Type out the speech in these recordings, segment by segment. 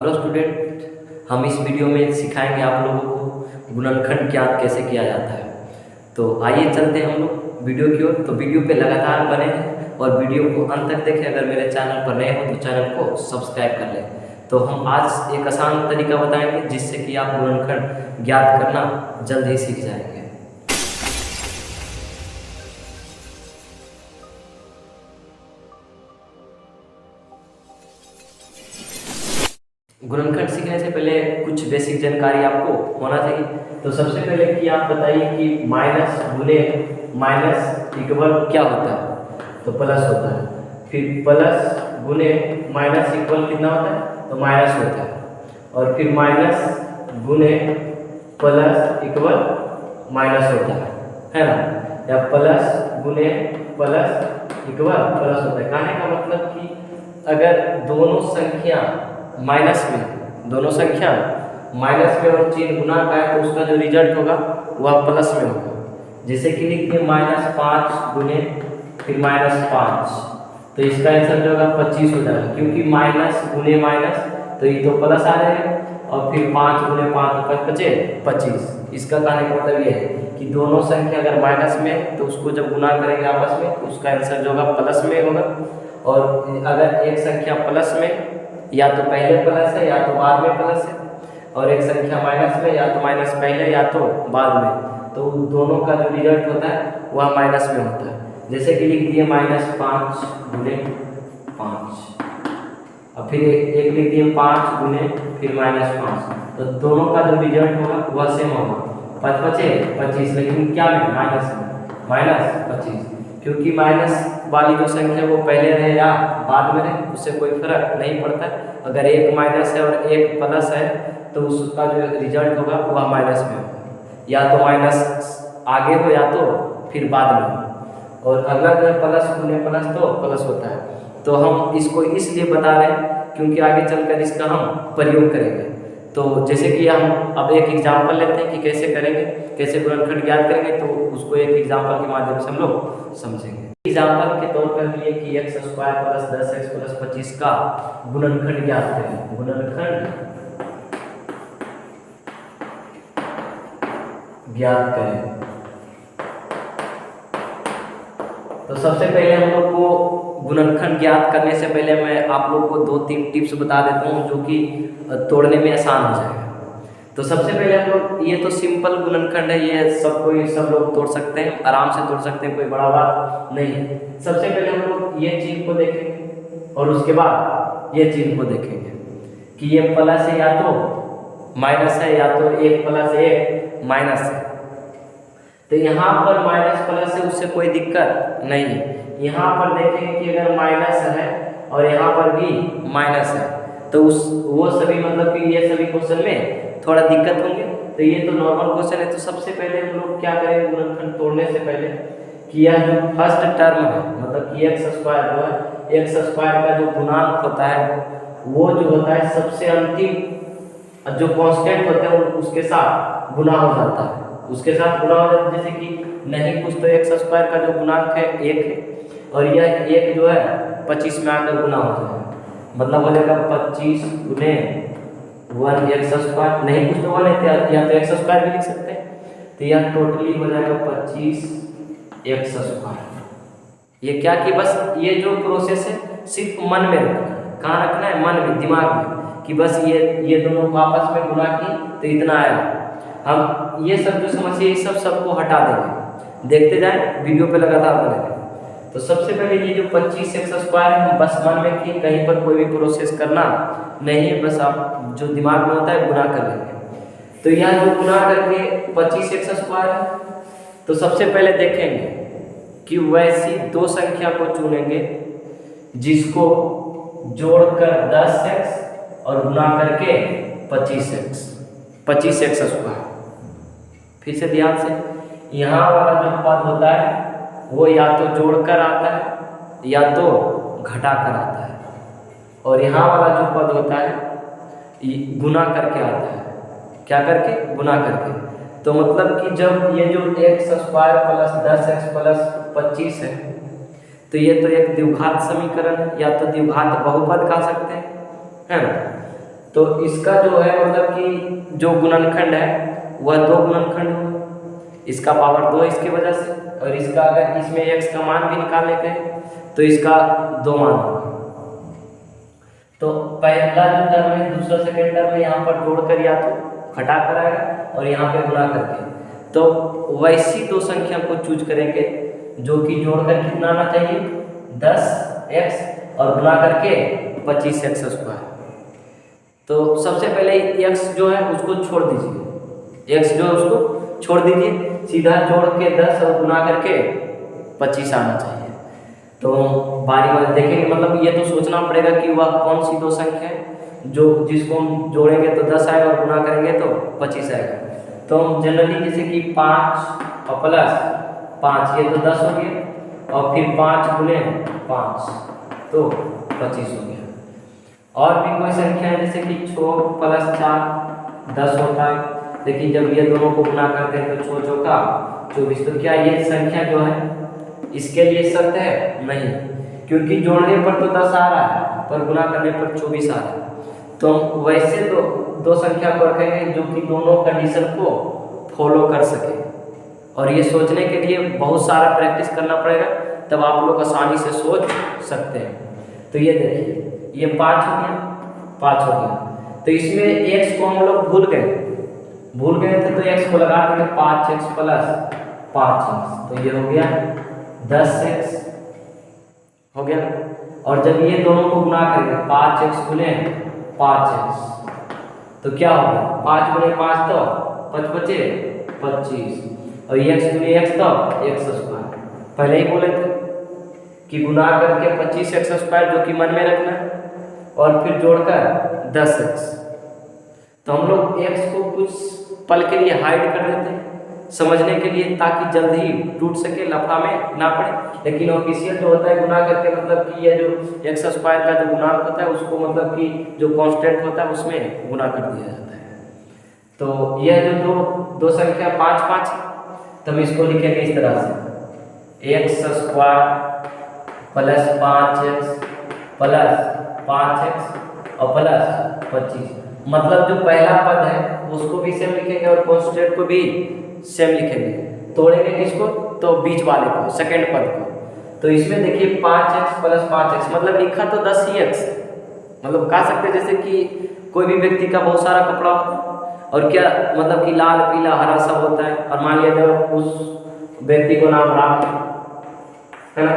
Hello student, हम इस video में सिखाएंगे आप लोगों को गुणनखंड ज्ञात कैसे किया जाता है। तो आइए चलते हैं हम लोग वीडियो की ओर। तो वीडियो पे लगातार बने हैं और वीडियो को अंत तक देखें। अगर मेरे चैनल पर नए हो तो चैनल को सब्सक्राइब कर लें। तो हम आज एक आसान तरीका बताएंगे जिससे कि आप गुणनखंड ज्ञात करना जल्द ही सीख जाएंगे। गुणनखंड सीखने से पहले कुछ बेसिक जानकारी आपको होना चाहिए। तो सबसे पहले कि आप बताइए कि माइनस गुने माइनस इक्वल क्या होता है। तो प्लस होता है। फिर प्लस गुने माइनस इक्वल कितना होता है, तो माइनस होता है। और फिर माइनस गुने प्लस इक्वल माइनस होता है ना। या प्लस गुने प्लस इक्वल प्लस होता है। कहने का मतलब कि अगर दोनों संख्या माइनस में और चिन्ह गुना का है तो उसका जो रिजल्ट होगा वह प्लस में होगा। जैसे कि लिखिए -5 गुने फिर -5, तो इसका आंसर जो होगा 25 हो जाएगा, क्योंकि माइनस गुने माइनस तो ये तो प्लस आ जाएगा। और फिर 5 गुने 5 तो बचे 25। इसका कहने का मतलब ये है कि दोनों संख्या अगर माइनस में तो उसको जब गुना करेंगे आपस में तो उसका आंसर जो होगा प्लस में होगा। और अगर एक संख्या प्लस में या तो पहले प्लस है या तो बाद में प्लस है, और एक संख्या माइनस में या तो माइनस पहले या तो बाद में, तो दोनों का जो रिजल्ट होता है वह माइनस में होता है। जैसे कि लिख दिए -5 गुने 5, और फिर एक लिख दिए 5 गुने फिर -5, तो दोनों का जो रिजल्ट होगा वह सेम होगा। 5 बचे 25, लेकिन क्या में माइनस में -25, क्योंकि माइनस वाली जो संख्या वो पहले रहे या बाद में रहे उससे कोई फर्क नहीं पड़ता। अगर एक माइनस है और एक प्लस है तो उसका जो रिजल्ट होगा वह माइनस में होगा, या तो माइनस आगे हो या तो फिर बाद में हो। और अगर जो प्लस गुने प्लस तो प्लस होता है। तो हम इसको इसलिए बता रहे हैं क्योंकि आगे चलकर इसका हम प्रयोग करेंगे। तो जैसे कि हम अब एक एग्जाम्पल लेते हैं कि कैसे करेंगे, कैसे गुणनखंड ज्ञात करेंगे, तो उसको एक एग्जाम्पल के माध्यम से हम लोग समझेंगे। एग्जाम्पल के तौर पर लिए कि x² + 10x + 25 का गुणनखंड ज्ञात करें। गुणनखंड ज्ञात करें। तो सबसे पहले हम लोग को गुणनखंड ज्ञात करने से पहले मैं आप लोग को 2-3 टिप्स बता देता हूँ जो कि तोड़ने में आसान हो जाएगा। तो सबसे पहले हम लोग, ये तो सिंपल गुणनखंड है, ये सब लोग तोड़ सकते हैं, आराम से तोड़ सकते हैं, कोई बड़ा बात नहीं है। सबसे पहले हम लोग ये चिन्ह को देखेंगे और उसके बाद ये चिन्ह को देखेंगे कि ये प्लस है या तो माइनस है, या तो एक प्लस एक माइनस है। तो यहाँ पर माइनस प्लस है उससे कोई दिक्कत नहीं है। यहाँ पर देखेंगे कि अगर माइनस है और यहाँ पर भी माइनस है तो वो सभी मतलब कि ये सभी क्वेश्चन में थोड़ा दिक्कत होंगे। तो ये तो नॉर्मल क्वेश्चन है। तो सबसे पहले हम लोग क्या करेंगे गुणनखंड तोड़ने से पहले कि यह जो फर्स्ट टर्म है मतलब कि x² जो है, x² का जो गुणांक होता है वो जो होता है सबसे अंतिम जो कांस्टेंट होते हैं उसके साथ गुना हो जाता है, उसके साथ गुना हो जाता है। जैसे कि नहीं कुछ तो x² का जो गुणांक है 1 है और यह 1 जो है 25 में आकर गुना हो जाएगा, मतलब हो जाएगा 25 गुने 1x²। नहीं कुछ तो 1 है या तो x² भी लिख सकते हैं। तो यह टोटली हो जाएगा 25x²। ये क्या कि बस ये जो प्रोसेस है सिर्फ मन में रखना है। कहाँ रखना है? मन में, दिमाग में, कि बस ये दोनों को आपस में गुना की तो इतना आया। हम ये सब जो समस्या ये सबको हटा देंगे, देखते जाए वीडियो पे लगातार बने। तो सबसे पहले ये जो 25x² है हम बस मन में कि कहीं पर कोई भी प्रोसेस करना नहीं है, बस आप जो दिमाग में होता है गुना कर लेंगे। तो यह जो गुना करके 25x² है, तो सबसे पहले देखेंगे कि वैसी दो संख्या को चुनेंगे जिसको जोड़कर 10x और गुना करके 25x²। फिर से ध्यान से, यहाँ वाला जो पद होता है वो या तो जोड़कर आता है या तो घटाकर आता है, और यहाँ वाला जो पद होता है गुना करके आता है। क्या करके? गुना करके। तो मतलब कि जब ये जो x² + 10x + 25 है तो ये तो एक द्विघात समीकरण है, या तो द्विघात बहुपद कह सकते हैं, है ना। तो इसका जो है मतलब कि जो गुणनखंड है वह 2 गुणनखंड होगा, इसका पावर 2 इसकी वजह से, और इसका अगर इसमें x का मान भी निकालने के तो इसका 2 मान होगा। तो पहला जो टर्म है दूसरा सेकेंड टर्म है यहाँ पर जोड़कर या तो घटा कर आएगा और यहाँ पे गुणा करके, तो वैसी 2 संख्या को चूज करेंगे जो कि जोड़कर कितना आना चाहिए 10x और गुणा करके 25x²। तो सबसे पहले x जो है उसको छोड़ दीजिए, x जो है उसको छोड़ दीजिए, सीधा जोड़ के 10 और गुणा करके 25 आना चाहिए। तो बारी बारी देखेंगे, मतलब ये तो सोचना पड़ेगा कि वह कौन सी 2 संख्या है जो जिसको हम जोड़ेंगे तो 10 आएगा और गुणा करेंगे तो 25 आएगा। तो हम जनरली जैसे कि 5 और प्लस 5 ये तो 10 हो गया, और फिर 5 गुने 5 तो 25 हो गया। और भी कोई संख्या है जैसे कि 6 प्लस 4 10 होता है, लेकिन जब ये दोनों को गुना करते हैं तो 6 चौका 24। तो क्या ये संख्या जो है इसके लिए सत्य है? नहीं, क्योंकि जोड़ने पर तो 10 आ रहा है पर गुना करने पर 24 आ रहा है। तो हम वैसे दो संख्या को रखेंगे जो कि दोनों कंडीशन को फॉलो कर सके, और ये सोचने के लिए बहुत सारा प्रैक्टिस करना पड़ेगा, तब आप लोग आसानी से सोच सकते हैं। तो ये देखिए ये 5 हो गया, 5 हो गया, तो इसमें x को हम लोग भूल गए थे तो x को लगा देंगे 5x प्लस 5x, तो ये हो गया 10x हो गया। और जब ये दोनों को गुना करेंगे 5x गुने 5x तो क्या होगा 5 गुने 5 तो 5 बचे 25, और x गुने x तो x²। पहले ही बोले थे कि गुना करके 25x² जो कि मन में रखना है, और फिर जोड़कर 10x। तो हम लोग x को कुछ पल के लिए हाइड कर देते हैं समझने के लिए, ताकि जल्द ही टूट सके, लफड़ा में ना पड़े। लेकिन ऑफिशियल जो होता है गुना करके मतलब कि ये जो x² का जो गुना होता है उसको मतलब कि जो कांस्टेंट होता है उसमें गुना कर दिया जाता है। तो यह जो दो संख्या 5 5, तो हम इसको लिखेंगे इस तरह से x² plus 5x plus 5x और प्लस 25। मतलब जो पहला पद है उसको भी सेम लिखेंगे और कांस्टेंट को भी सेम लिखेंगे, तोड़ेंगे किसको तो बीच वाले को, सेकंड पद को। तो इसमें देखिए 5x प्लस 5x मतलब लिखा तो 10 ही x, मतलब कह सकते जैसे कि कोई भी व्यक्ति का बहुत सारा कपड़ा होता है और क्या मतलब कि लाल पीला हरा सब होता है, और मान लिया जब उस व्यक्ति को नाम राम है ना,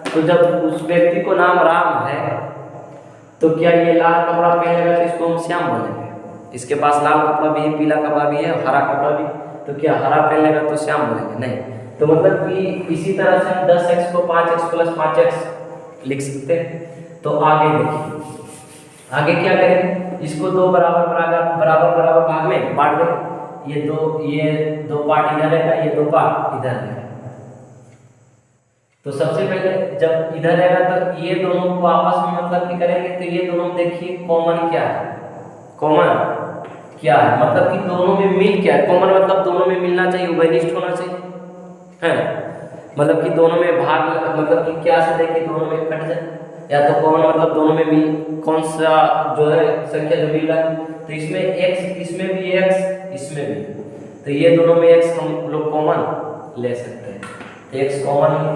तो जब उस व्यक्ति को नाम राम है तो क्या ये लाल कपड़ा पहनेगा तो इसको हम श्याम बोलेंगे। इसके पास लाल कपड़ा भी है, पीला कपड़ा भी है, हरा कपड़ा भी, तो क्या हरा पहनेगा तो श्याम बोलेंगे? नहीं। तो मतलब कि इसी तरह से हम 10x को 5x प्लस 5x लिख सकते हैं। तो आगे देखिए, आगे क्या करेंगे, इसको 2 बराबर भाग में बांट देंगे। ये दो पार्ट इधर रहेगा, ये 2 पार्ट इधर रहेगा। तो सबसे पहले जब इधर रहेगा तो ये दोनों को आपस में मतलब कि करेंगे, तो ये दोनों देखिए कॉमन क्या है, कॉमन क्या है मतलब कि दोनों में मिल क्या है, कॉमन मतलब दोनों में मिलना चाहिए, उभयनिष्ठ होना चाहिए, है मतलब कि दोनों में भाग मतलब कि क्या से देखिए दोनों में कट जाए, या तो कॉमन मतलब दोनों में मिल कौन सा जो है संख्या जो मिल रहा है। तो इसमें x, इसमें भी x, इसमें भी, तो ये दोनों में x हम लोग कॉमन ले सकते हैं। तो x कॉमन है,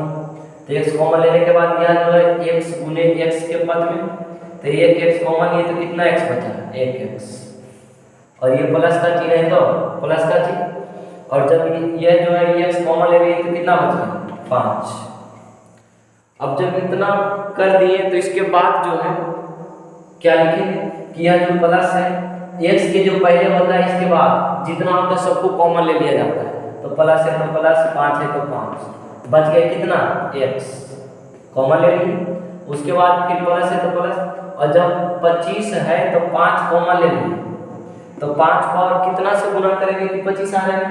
तो x कॉमन लेने के बाद यहाँ जो है x गुने x के पद में, तो एक x कॉमन है तो कितना x बचा, 1x, और ये प्लस का चिन्ह है तो प्लस का चिन्ह, और जब ये जो है ये x कॉमन ले रही है तो कितना बचा 5। अब जब इतना कर दिए तो इसके बाद जो है क्या लिखेंगे कि यह जो प्लस है x के जो पहले होता है इसके बाद जितना होता है सबको कॉमन ले लिया जाता है। तो प्लस है तो प्लस, 5 है तो 5, बच गया कितना x कॉमन ले लिए, उसके बाद फिर प्लस है तो प्लस, और जब 25 है तो 5 कॉमन ले लिए, तो 5 को और कितना से गुना करेंगे कि 25 आ रहा है,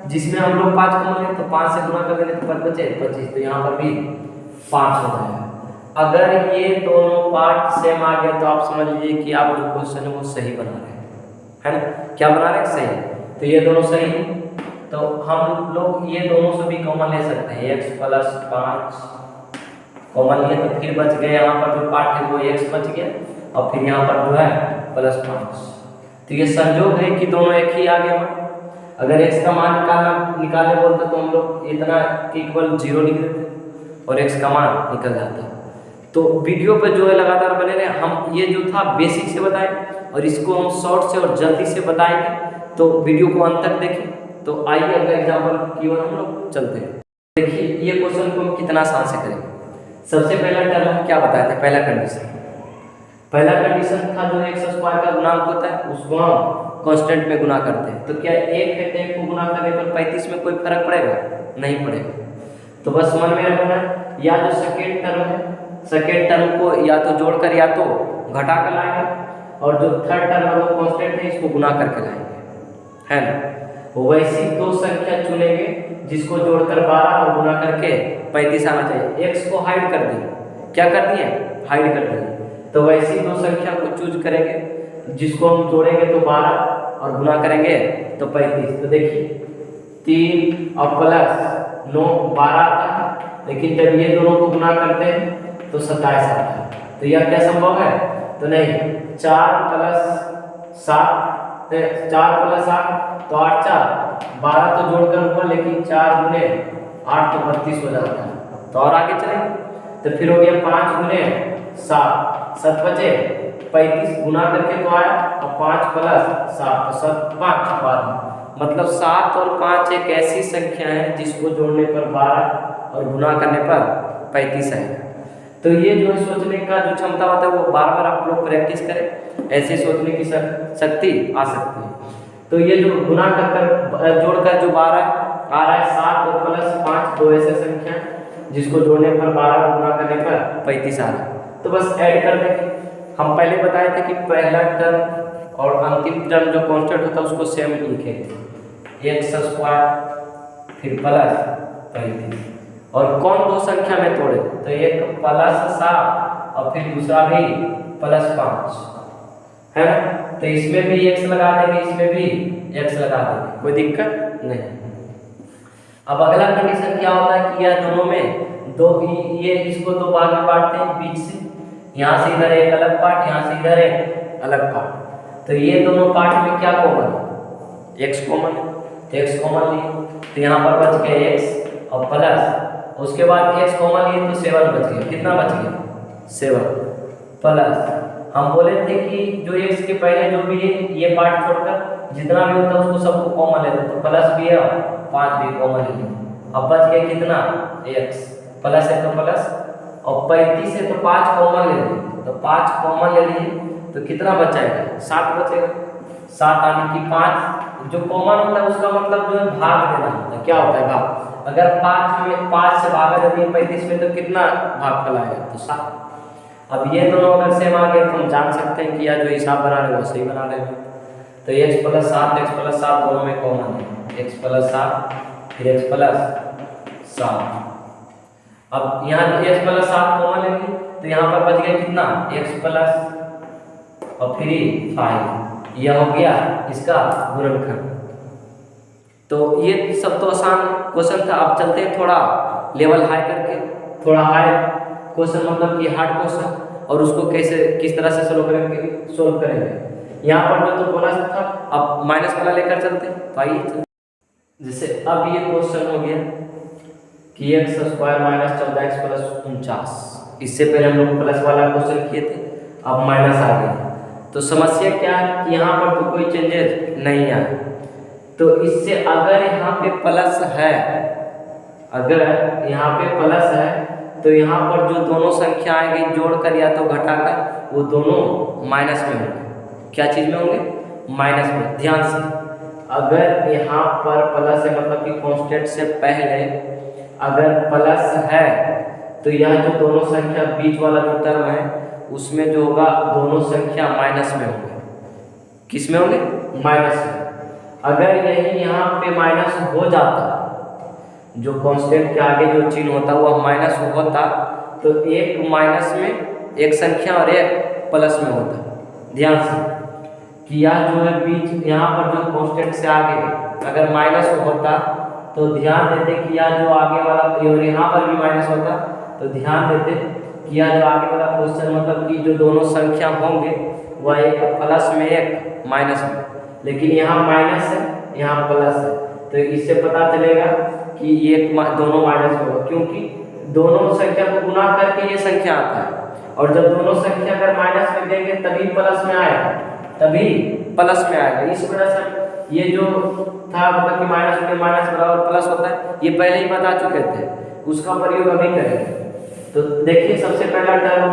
जिसमें हम लोग 5 कॉमन ले तो 5 से गुना कर देंगे तो 5 बचे 25, तो यहाँ पर भी 5 हो जाएगा। अगर ये दोनों पार्ट सेम आ गए तो आप समझ लीजिए कि आप जो क्वेश्चन है वो सही बना रहे हैं, है ना, क्या बना रहे हैं सही। तो ये दोनों सही है, तो हम लोग ये दोनों से भी कॉमन ले सकते हैं, x प्लस 5 कॉमन लिए तो फिर बच गए यहाँ पर जो पार्ट है वो x बच गया, और फिर यहाँ पर जो है +5। तो ये संयोग है कि दोनों एक ही आ गए। अगर x का मान निकालने बोलते तो हम लोग इतना इक्वल 0 लिख देते और x का मान निकल जाता। तो वीडियो पे जो है लगातार बने रहे। हम ये जो था बेसिक से बताएं और इसको हम शॉर्ट से और जल्दी से बताएंगे, तो वीडियो को अंत तक देखें। तो आइए अगला एग्जाम्पल की ओर हम लोग चलते हैं। देखिए ये क्वेश्चन को हम कितना आसान से करेंगे। सबसे पहला टर्म हम क्या बताए थे, पहला कंडीशन था जो x स्क्वायर का गुणांक होता है उसको हम कांस्टेंट में गुना करते हैं। तो क्या एक है तो एक को गुना करने पर 35 में कोई फर्क पड़ेगा? नहीं पड़ेगा। तो बस मन में रखना या जो सेकेंड टर्म है, सेकेंड टर्म को या तो जोड़कर या तो घटा कर लाएंगे, और जो थर्ड टर्म है वो कांस्टेंट है इसको गुना करके लाएंगे, है ना। वैसी दो संख्या चुनेंगे जिसको जोड़कर 12 और गुना करके 35 आना चाहिए। x को हाइड कर दिए, क्या कर दिए? हाइड कर दिए। तो वैसी दो संख्या को चूज करेंगे जिसको हम जोड़ेंगे तो 12 और गुना करेंगे तो 35। तो देखिए 3 और प्लस 9 12 आता है, लेकिन जब ये दोनों को गुना करते हैं तो 27 आता है। तो यह क्या संभव है? तो नहीं। 4 + 7 तो 8 4 12 तो जोड़कर हुआ, लेकिन 4 गुने 8 तो 32 हो जाता है। तो और आगे चलेंगे तो फिर हो गया 5 गुने 7 7 बचे 35 गुना करके तो आया, और 5 + 7 तो 7 5 12। मतलब 7 और 5 एक ऐसी संख्या है जिसको जोड़ने पर 12 और गुना करने पर 35 आएगा। तो ये जो है सोचने का जो क्षमता होता है वो बार बार आप लोग प्रैक्टिस करें, ऐसे सोचने की शक्ति आ सकती है। तो ये जो गुना कर जोड़कर जो 12 आ रहा है, 7 और +5 दो ऐसे संख्या जिसको जोड़ने पर 12 और गुना करने पर 35 आ रहा है। तो बस ऐड कर देंगे। हम पहले बताए थे कि पहला टर्म और अंतिम टर्म जो कांस्टेंट होता है उसको सेम लिखेंगे, x स्क्वायर फिर +35। और कौन दो संख्या में तोड़े? तो एक +7 और फिर दूसरा भी +5, है ना। तो इसमें भी x लगा देंगे, इसमें भी x लगा देंगे, कोई दिक्कत नहीं। अब अगला कंडीशन क्या होता है कि यह दोनों में दो, ये इसको दो भाग में बांटते हैं बीच से, यहाँ से इधर एक अलग पार्ट, यहाँ से इधर एक अलग पार्ट। तो ये दोनों पार्ट में क्या कॉमन है? x कॉमन है, तो x कॉमन लिए तो यहाँ पर बच गया x और प्लस, उसके बाद x कॉमन लिए तो 7 बच गया। कितना बच गया? 7 प्लस हम बोले थे कि जो x के पहले जो भी है ये पार्ट छोड़कर जितना भी होता है उसको सबको कॉमन लेते, तो प्लस भी है और 5 भी कॉमन लिए। अब बच गया कितना? x प्लस है तो प्लस, और 35 है तो 5 कॉमन ले लिए, तो 5 कॉमन ले लिए तो कितना बचाएगा? 7 बचेगा। 7 आने की 5 जो कॉमन होता है उसका मतलब जो है भाग देना होता है। क्या होता है? भाग। अगर 5 से भागा यदि 35 में तो कितना भाग फैलाएगा? तो 7। अब ये दोनों अगर सेम आ गए तो हम जान सकते हैं कि यह जो हिसाब बना रहे वो सही बना रहे हैं। तो x + 7 दोनों में कॉमन है, x + 7 फिर x + 7। अब यहाँ x + 7 कॉमन लेंगे तो यहाँ पर बच गया कितना? x प्लस और फिर 5, यह हो गया इसका गुणनखंड। तो ये सब तो आसान क्वेश्चन था। अब चलते हैं थोड़ा लेवल हाई करके, थोड़ा हाई क्वेश्चन मतलब कि हार्ड क्वेश्चन, और उसको कैसे किस तरह से सोल्व करेंगे। यहाँ पर जो तो प्लस था अब माइनस वाला लेकर चलते हैं। तो आइए, जैसे अब ये क्वेश्चन हो गया कि x स्क्वायर -14x + 49। इससे पहले हम लोग प्लस वाला क्वेश्चन किए थे, अब माइनस आ गया। तो समस्या क्या है कि यहाँ पर तो कोई चेंजेस नहीं आए। तो इससे अगर यहाँ पे प्लस है, अगर यहाँ पे प्लस है तो यहाँ पर जो दोनों संख्या आएगी जोड़कर या तो घटाकर वो दोनों माइनस में होंगे। क्या चीज़ में होंगे? माइनस में। ध्यान से, अगर यहाँ पर प्लस है मतलब कि कांस्टेंट से पहले अगर प्लस है तो यह जो दोनों संख्या बीच वाला जो टर्म है उसमें जो होगा दोनों संख्या माइनस में होंगे। किस में होंगे? माइनस में। अगर यही यहाँ पे माइनस हो जाता, जो कांस्टेंट के आगे जो चिन्ह होता है वह माइनस होता, तो एक माइनस में एक संख्या और एक प्लस में होता। ध्यान से कि यह जो है बीच यहाँ पर जो कांस्टेंट से आगे अगर माइनस होता तो ध्यान देते कि यह जो आगे वाला और यहाँ पर भी माइनस होता, तो ध्यान देते कि यह जो आगे वाला क्वेश्चन मतलब कि जो दोनों संख्या होंगे वह एक प्लस में एक माइनस में, लेकिन यहाँ माइनस है यहाँ प्लस है, तो इससे पता चलेगा कि ये दोनों माइनस में होगा, क्योंकि दोनों संख्या को गुना करके ये संख्या आता है, और जब दोनों संख्या अगर माइनस में देंगे तभी प्लस में आएगा, तभी प्लस में आएगा। इस वजह से ये जो था मतलब कि माइनस में माइनस बराबर प्लस होता है, ये पहले ही बता चुके थे, उसका प्रयोग अभी करेंगे। तो देखिए सबसे पहला टर्म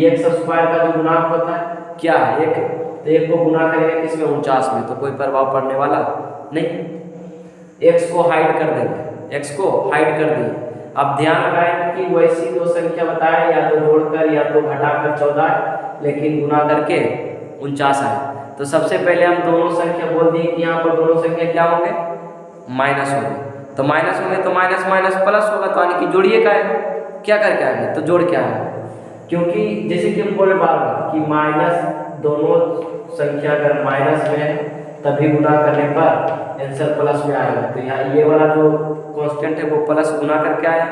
एक्स स्क्वायर का जो गुणांक होता है क्या है, एक, तो एक को गुना करेंगे किसमें 49 में, तो कोई प्रभाव पड़ने वाला नहीं। एक्स को हाइड कर देंगे, एक्स को हाइड कर दिए। अब ध्यान लगाएं कि वैसी दो संख्या बताए, या तो जोड़कर या तो घटाकर 14 है, लेकिन गुना करके 49 है। तो सबसे पहले हम दोनों संख्या बोल दिए कि यहाँ पर दोनों संख्या क्या होंगे, माइनस होंगे। तो माइनस होंगे तो माइनस माइनस प्लस होगा, तो यानी कि जोड़िए का आएगा, क्या करके आएगा, तो जोड़ के आएगा। क्योंकि जैसे कि हम बोले बार बार कि माइनस दोनों संख्या अगर माइनस में है तभी गुना करने पर आंसर प्लस में आएगा। तो यहाँ ये वाला जो कांस्टेंट है वो प्लस गुना करके आया,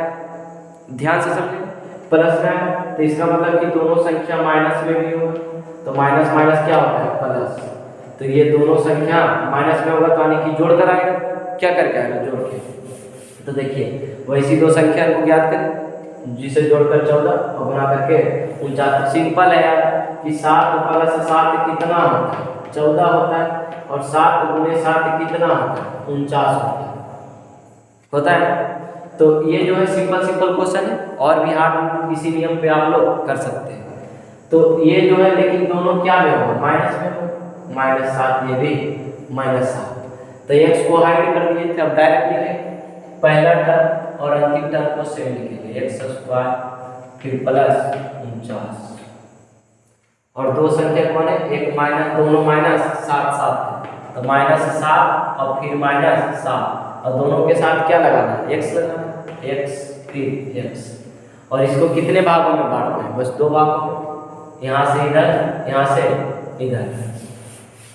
ध्यान से समझें, प्लस में है, तो इसका मतलब कि दोनों संख्या माइनस में भी होगा, तो माइनस माइनस क्या होता है, प्लस। तो ये दोनों संख्या माइनस में होगा, तो यानी कि जोड़ कर आएगा, क्या करके आएगा, जोड़ के। तो देखिए वैसी दो संख्या को ज्ञात करें जिसे जोड़कर 14 और गुना करके 49। सिंपल है यार कि 7 प्लस 7 कितना होता है, 14 होता है, और 7 गुने 7 कितना होता है, 49 होता है। तो ये जो है सिंपल क्वेश्चन है, और भी हार्ड इसी नियम पे आप लोग कर सकते हैं। तो ये जो है लेकिन दोनों क्या में होगा, माइनस में होगा, -7, ये भी -7। तो एक्स को हाइड कर दिए थे, अब डायरेक्ट लिखे पहला टर्म और अंतिम टर्म को सेम लिखेंगे, एक्स स्क्वायर फिर प्लस 49, और दो संख्या कौन है, एक माइनस, दोनों माइनस 7 7 है, तो -7 और फिर -7, और दोनों के साथ क्या लगाना है, एक्स लगाना है, एक्स फिर एक्स। और इसको कितने भागों में बांटना है, बस 2 भागों में, यहाँ से इधर, यहाँ से इधर।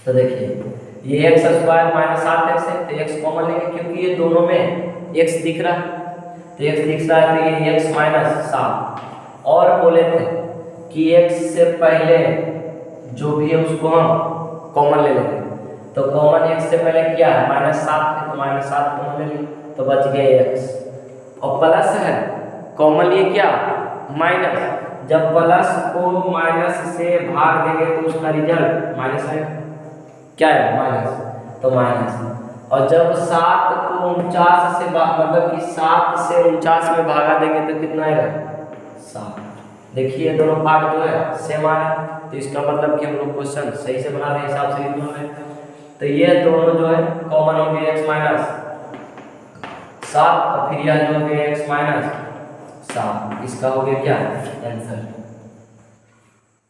तो देखिए ये एक्स स्क्वायर -7x है, तो एक्स कॉमन लेंगे क्योंकि ये दोनों में एक्स दिख रहा है, तो एक्स दिख रहा है, तो ये एक्स -7। और बोले थे कि एक्स से पहले जो भी है उसको हम कॉमन ले लेंगे, तो कॉमन एक्स से पहले क्या है, -7 है, तो -7 कॉमन ले लेंगे, तो बच गया एक्स। और प्लस है, कॉमन लिए क्या, माइनस, जब प्लस को माइनस से भाग देंगे तो उसका रिजल्ट माइनस आएगा, क्या है, माइनस, तो माइनस। और जब 7 को 49 से मतलब कि 7 से 49 में भागा देंगे तो कितना आएगा, 7। देखिए दोनों पार्ट जो है सेम आ रहा है, तो इसका मतलब कि हम लोग क्वेश्चन सही से बना रहे हैं, हिसाब से लिखना है। तो ये दोनों जो है कॉमन हो गए, x -7 और फिर यह जो हो गया x -7, इसका हो गया क्या आंसर।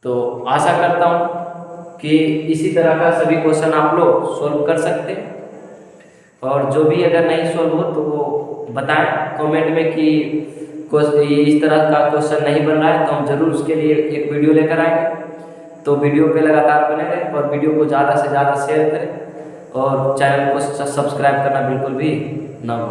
तो आशा करता हूँ कि इसी तरह का सभी क्वेश्चन आप लोग सोल्व कर सकते हैं, और जो भी अगर नहीं सोल्व हो तो वो बताएं कमेंट में कि इस तरह का क्वेश्चन नहीं बन रहा है, तो हम जरूर उसके लिए एक वीडियो लेकर आएंगे। तो वीडियो पे लगातार बने रहें और वीडियो को ज़्यादा से ज़्यादा शेयर करें, और चैनल को सब्सक्राइब करना बिल्कुल भी ना भूलें।